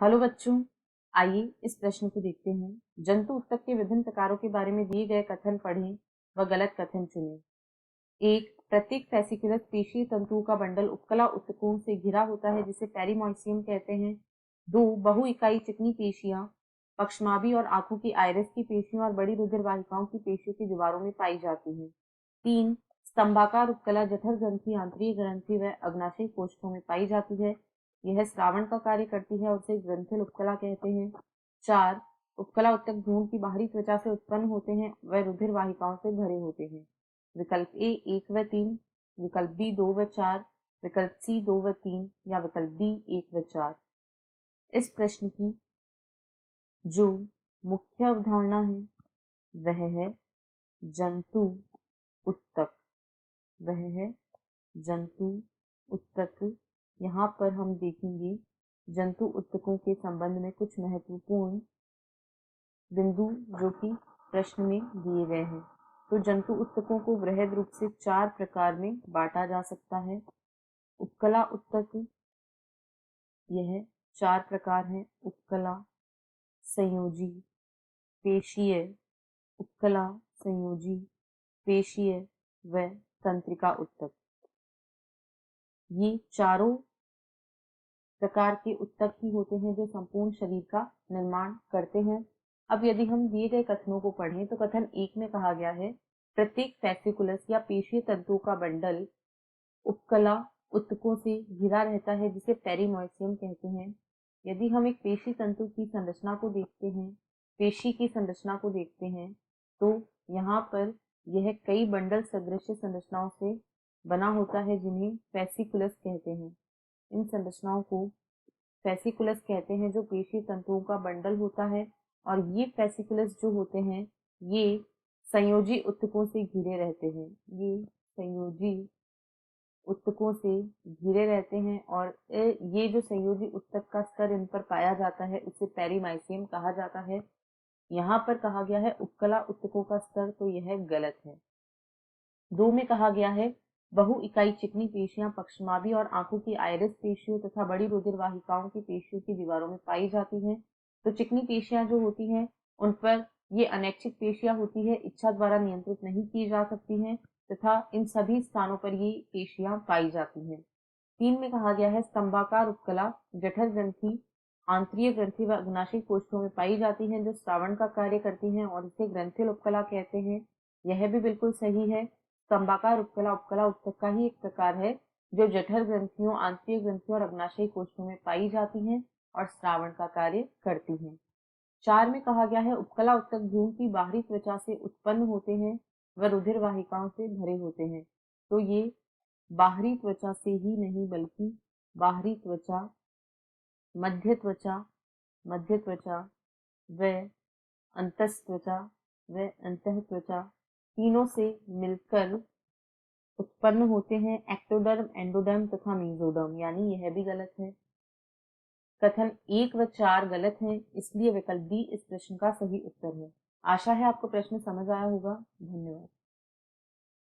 Hello बच्चों, आइए इस प्रश्न को देखते हैं। जंतु उत्तक के विभिन्न प्रकारों के बारे में दिए गए कथन पढ़ें व गलत कथन चुनें। एक, प्रत्येक फेसिकुलस पेशीय तंतुओं का बंडल उपकला उत्तकों से घिरा होता है जिसे पेरिमोइसियम कहते हैं। दो, बहु इकाई चिकनी पेशियां पक्षमाभी और आंखों की आइरिस की पेशियों और बड़ी रुधिर वाहिकाओं की पेशियों की दीवारों में पाई जाती हैं। तीन, स्तंभाकार उपकला जठर ग्रंथि, आंतरिय ग्रंथि व अग्नाशय कोष्ठों में पाई जाती है। यह श्रावण का कार्य करती है और उसे ग्रंथिल उपकला कहते हैं। चार, उपकला उत्तक भ्रूण की बाहरी त्वचा से उत्पन्न होते हैं व रुधिर वाहिकाओं से भरे होते हैं। विकल्प ए 1 व 3, विकल्प बी 2 व 4, विकल्प सी 2 व 3 या विकल्प डी 1 व 4। इस प्रश्न की जो मुख्य अवधारणा है वह है जंतु उत्तक। वह है जंतु उत्तक। यहाँ पर हम देखेंगे जंतु उत्तकों के संबंध में कुछ महत्वपूर्ण बिंदु जो कि प्रश्न में दिए गए हैं। तो जंतु उत्तकों को वृहद रूप से 4 प्रकार में बांटा जा सकता है। उपकला उत्तक, यह 4 प्रकार हैं। उपकला, संयोजी, पेशीय, उपकला, संयोजी, पेशीय व तंत्रिका उत्तक। ये चारों प्रकार के उत्तक ही होते हैं जो संपूर्ण शरीर का निर्माण करते हैं। अब यदि हम दिए गए कथनों को पढ़ें तो कथन 1 में कहा गया है, प्रत्येक फेसिकुलस या पेशीय तंतुओं का बंडल उपकला उत्तकों से घिरा रहता है जिसे पेरिमोइसियम कहते हैं। यदि हम एक पेशी तंतु की संरचना को देखते हैं, पेशी की संरचना को देखते हैं, तो यहाँ पर यह कई बंडल सदृश संरचनाओं से बना होता है जिन्हें फेसिकुलस कहते हैं। इन संरचनाओं को फेसिकुलस कहते हैं जो पेशी तंतुओं का बंडल होता है। और ये फेसिकुलस जो होते हैं ये संयोजी उत्तकों से घिरे रहते हैं। ये संयोजी उत्तकों से घिरे रहते हैं और ये जो संयोजी उत्तक का स्तर इन पर पाया जाता है उसे पेरिमाइसियम कहा जाता है। यहाँ पर कहा गया है उपकला उत्तकों का स्तर, तो यह गलत है। 2 में कहा गया है, बहु इकाई चिकनी पेशियां पक्षमाभी और आंखों की आइरिस पेशियों तथा बड़ी रुधिर वाहिकाओं की पेशियों की दीवारों में पाई जाती हैं। तो चिकनी पेशियां जो होती हैं उन पर ये अनैच्छिक पेशियां होती है, इच्छा द्वारा नियंत्रित नहीं की जा सकती हैं तथा इन सभी स्थानों पर ये पेशियां पाई जाती हैं। 3 में कहा गया है, स्तंभाकार उपकला जठर ग्रंथि, आंतरिय ग्रंथि व अग्नाशय कोष्ठों में पाई जाती हैं जो श्रावण का कार्य करती हैं और इसे ग्रंथिल उपकला कहते हैं। यह भी बिल्कुल सही है। स्तंभाकार उपकला उपकला उत्तक का ही एक प्रकार है जो जठर ग्रंथियों, आंतरिक ग्रंथियों और अग्नाशय कोष्ठों में पाई जाती हैं और श्रावण का कार्य करती हैं। 4 में कहा गया है, उपकला उत्तक भ्रूण की बाहरी त्वचा से उत्पन्न होते हैं व रुधिर वाहिकाओं से भरे होते हैं। तो ये बाहरी त्वचा से ही नहीं बल्कि बाहरी त्वचा, मध्य त्वचा, मध्य त्वचा व अंतस्त्वचा व अंतः त्वचा तीनों से मिलकर उत्पन्न होते हैं। एक्टोडर्म, एंडोडर्म तथा मेसोडर्म, यानी यह भी गलत है। कथन 1 व 4 गलत हैं, इसलिए विकल्प डी इस प्रश्न का सही उत्तर है। आशा है आपको प्रश्न समझ आया होगा। धन्यवाद।